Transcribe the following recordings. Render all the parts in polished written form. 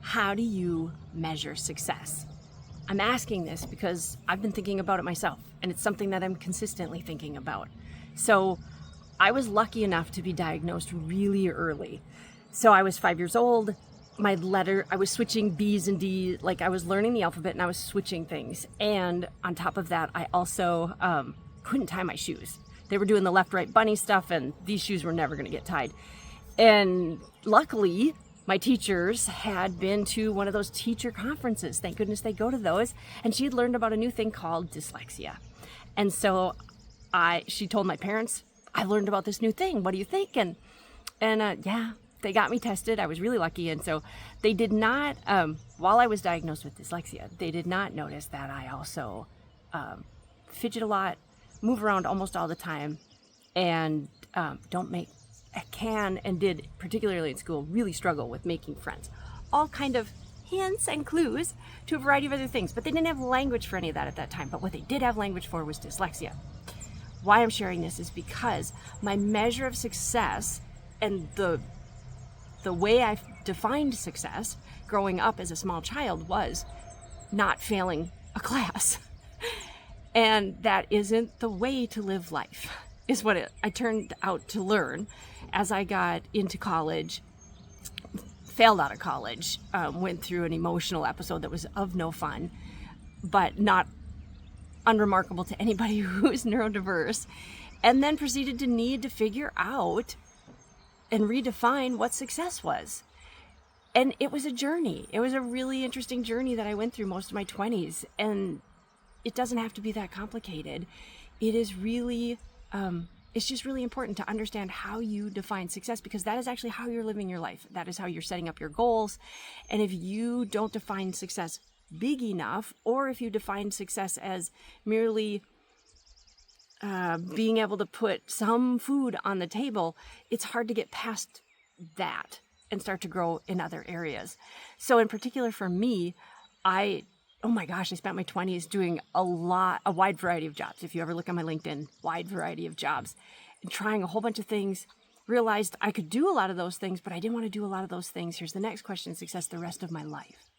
How do you measure success? I'm asking this because I've been thinking about it myself, and it's something that I'm consistently thinking about. So I was lucky enough to be diagnosed really early. So I was 5 years old. I was switching B's and D's, like I was learning the alphabet and I was switching things. And on top of that, I also couldn't tie my shoes. They were doing the left, right bunny stuff, and these shoes were never going to get tied. And luckily, my teachers had been to one of those teacher conferences. Thank goodness they go to those. And she had learned about a new thing called dyslexia. And so she told my parents, I learned about this new thing. What do you think? And yeah, they got me tested. I was really lucky. And so they did not, while I was diagnosed with dyslexia, they did not notice that I also fidget a lot, move around almost all the time, and did, particularly in school, really struggle with making friends. All kind of hints and clues to a variety of other things, but they didn't have language for any of that at that time. But what they did have language for was dyslexia. Why I'm sharing this is because my measure of success and the way I defined success growing up as a small child was not failing a class. And that isn't the way to live life, is what I turned out to learn as I got into college, failed out of college, went through an emotional episode that was of no fun, but not unremarkable to anybody who is neurodiverse, and then proceeded to need to figure out and redefine what success was. And it was a journey. It was a really interesting journey that I went through most of my 20s. And it doesn't have to be that complicated. It is really, it's just really important to understand how you define success, because that is actually how you're living your life. That is how you're setting up your goals. And if you don't define success big enough, or if you define success as merely being able to put some food on the table, it's hard to get past that and start to grow in other areas. So in particular for me, I spent my 20s doing a wide variety of jobs. If you ever look on my LinkedIn, wide variety of jobs, and trying a whole bunch of things, realized I could do a lot of those things, but I didn't want to do a lot of those things. Here's the next question: success the rest of my life.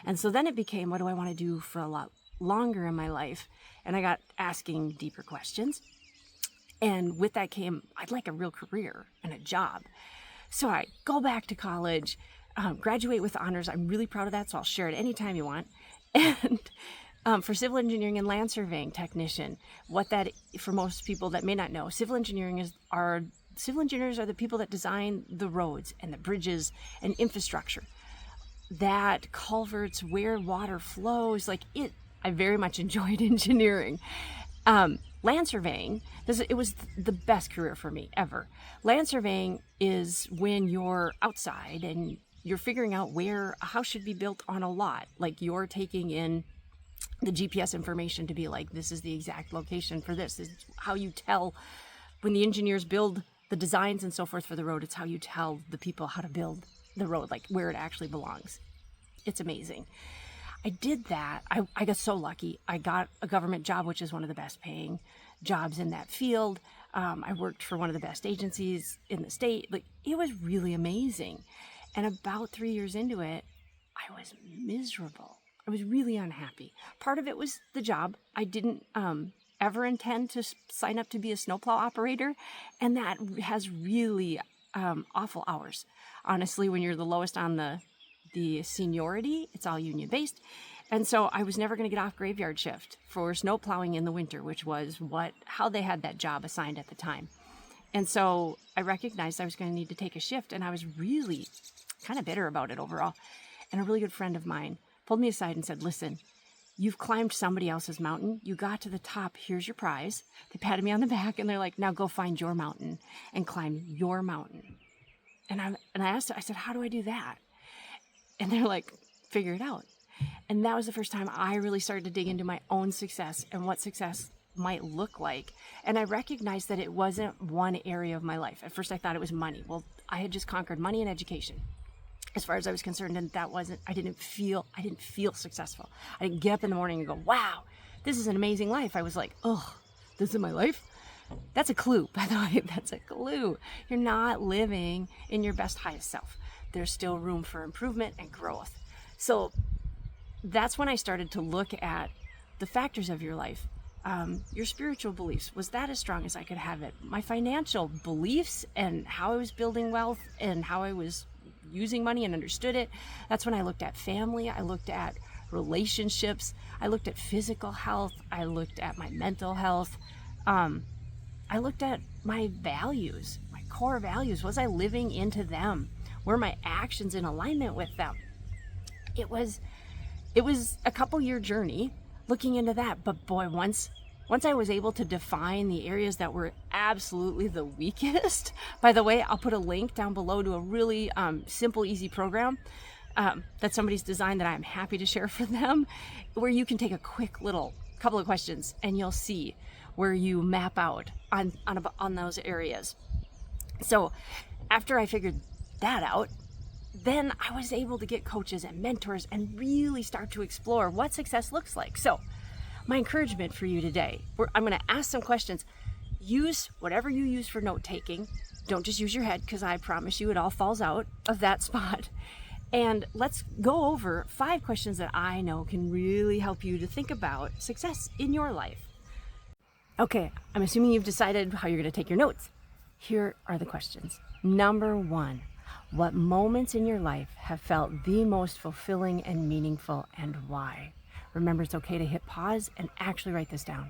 And so then it became, what do I want to do for a lot longer in my life? And I got asking deeper questions. And with that came, I'd like a real career and a job. So I go back to college, graduate with honors. I'm really proud of that, so I'll share it anytime you want. And for civil engineering and land surveying technician, for most people that may not know, civil engineers are the people that design the roads and the bridges and infrastructure, that culverts, where water flows. I very much enjoyed engineering. Land surveying, it was the best career for me ever. Land surveying is when you're outside and you're figuring out where a house should be built on a lot. Like, you're taking in the GPS information to be like, this is the exact location for this. This is how you tell, when the engineers build the designs and so forth for the road, it's how you tell the people how to build the road, like where it actually belongs. It's amazing. I did that. I got so lucky. I got a government job, which is one of the best paying jobs in that field. I worked for one of the best agencies in the state. It was really amazing. And about 3 years into it, I was miserable. I was really unhappy. Part of it was the job. I didn't ever intend to sign up to be a snowplow operator. And that has really awful hours. Honestly, when you're the lowest on the seniority, it's all union based. And so I was never going to get off graveyard shift for snow plowing in the winter, which was how they had that job assigned at the time. And so I recognized I was going to need to take a shift, and I was really kind of bitter about it overall. And a really good friend of mine pulled me aside and said, listen, you've climbed somebody else's mountain. You got to the top. Here's your prize. They patted me on the back and they're like, now go find your mountain and climb your mountain. And I asked, I said, how do I do that? And they're like, figure it out. And that was the first time I really started to dig into my own success and what success might look like. And I recognized that it wasn't one area of my life. At first I thought it was money. Well, I had just conquered money and education as far as I was concerned. And I didn't feel successful. I didn't get up in the morning and go, wow, this is an amazing life. I was like, oh, this is my life? That's a clue, by the way. That's a clue. You're not living in your best, highest self. There's still room for improvement and growth. So that's when I started to look at the factors of your life. Your spiritual beliefs, was that as strong as I could have it? My financial beliefs and how I was building wealth and how I was using money and understood it. That's when I looked at family. I looked at relationships. I looked at physical health. I looked at my mental health. I looked at my values, my core values. Was I living into them? Were my actions in alignment with them? It was a couple-year journey looking into that. But boy, once I was able to define the areas that were absolutely the weakest, by the way, I'll put a link down below to a really simple, easy program that somebody's designed that I'm happy to share for them, where you can take a quick little couple of questions and you'll see where you map out on those areas. So after I figured that out, then I was able to get coaches and mentors and really start to explore what success looks like. So my encouragement for you today, I'm going to ask some questions. Use whatever you use for note taking. Don't just use your head, because I promise you it all falls out of that spot. And let's go over 5 questions that I know can really help you to think about success in your life. Okay, I'm assuming you've decided how you're going to take your notes. Here are the questions. Number 1, what moments in your life have felt the most fulfilling and meaningful, and why? Remember, it's okay to hit pause and actually write this down.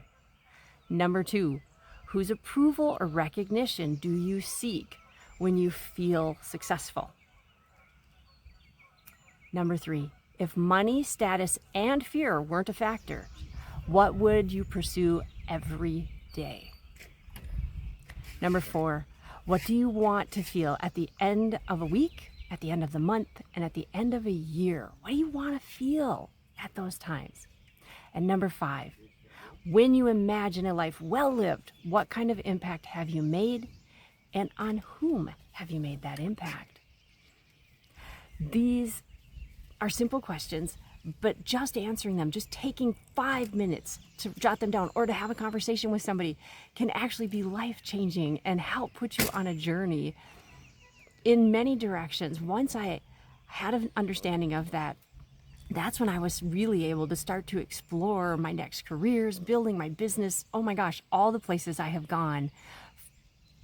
Number 2, whose approval or recognition do you seek when you feel successful? Number 3, if money, status, and fear weren't a factor, what would you pursue every day? Number 4, what do you want to feel at the end of a week, at the end of the month, and at the end of a year? What do you want to feel at those times? And number 5, when you imagine a life well lived, what kind of impact have you made, and on whom have you made that impact? These are simple questions, but just answering them, just taking 5 minutes to jot them down or to have a conversation with somebody, can actually be life-changing and help put you on a journey in many directions. Once I had an understanding of that, that's when I was really able to start to explore my next careers, building my business. Oh my gosh, all the places I have gone.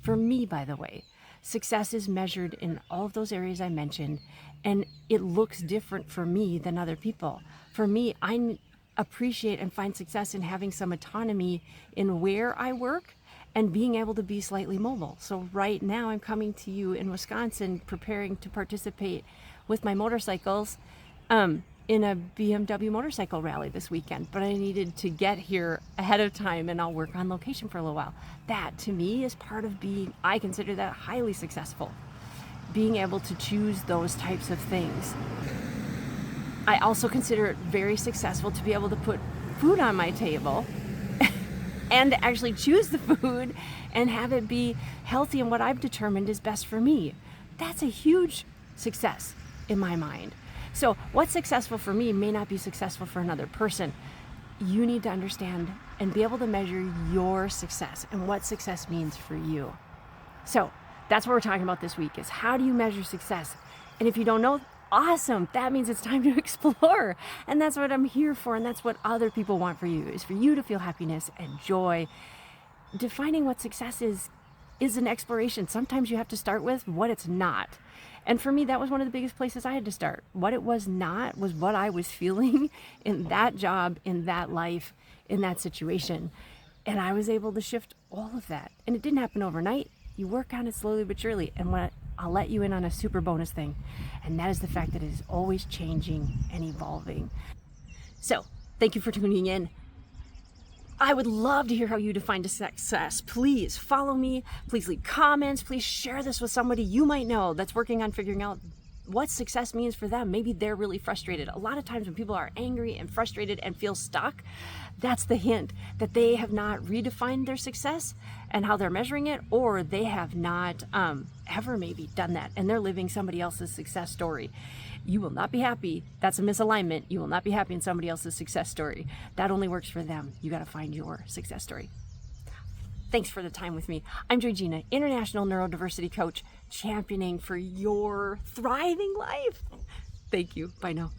For me, by the way, success is measured in all of those areas I mentioned, and it looks different for me than other people. For me, I appreciate and find success in having some autonomy in where I work and being able to be slightly mobile. So right now I'm coming to you in Wisconsin, preparing to participate with my motorcycles in a BMW motorcycle rally this weekend, but I needed to get here ahead of time, and I'll work on location for a little while. That to me is part of being, I consider that highly successful, being able to choose those types of things. I also consider it very successful to be able to put food on my table and actually choose the food and have it be healthy and what I've determined is best for me. That's a huge success in my mind. So what's successful for me may not be successful for another person. You need to understand and be able to measure your success and what success means for you. So that's what we're talking about this week, is how do you measure success? And if you don't know, awesome. That means it's time to explore. And that's what I'm here for. And that's what other people want for you, is for you to feel happiness and joy. Defining what success is an exploration. Sometimes you have to start with what it's not. And for me, that was one of the biggest places I had to start. What it was not was what I was feeling in that job, in that life, in that situation. And I was able to shift all of that. And it didn't happen overnight. You work on it slowly but surely. And I'll let you in on a super bonus thing. And that is the fact that it is always changing and evolving. So thank you for tuning in. I would love to hear how you define success. Please follow me. Please leave comments. Please share this with somebody you might know that's working on figuring out what success means for them. Maybe they're really frustrated. A lot of times when people are angry and frustrated and feel stuck, that's the hint that they have not redefined their success and how they're measuring it, or they have not ever maybe done that and they're living somebody else's success story. You will not be happy. That's a misalignment. You will not be happy in somebody else's success story. That only works for them. You got to find your success story. Thanks for the time with me. I'm JoyGenea, international neurodiversity coach, championing for your thriving life. Thank you. Bye now.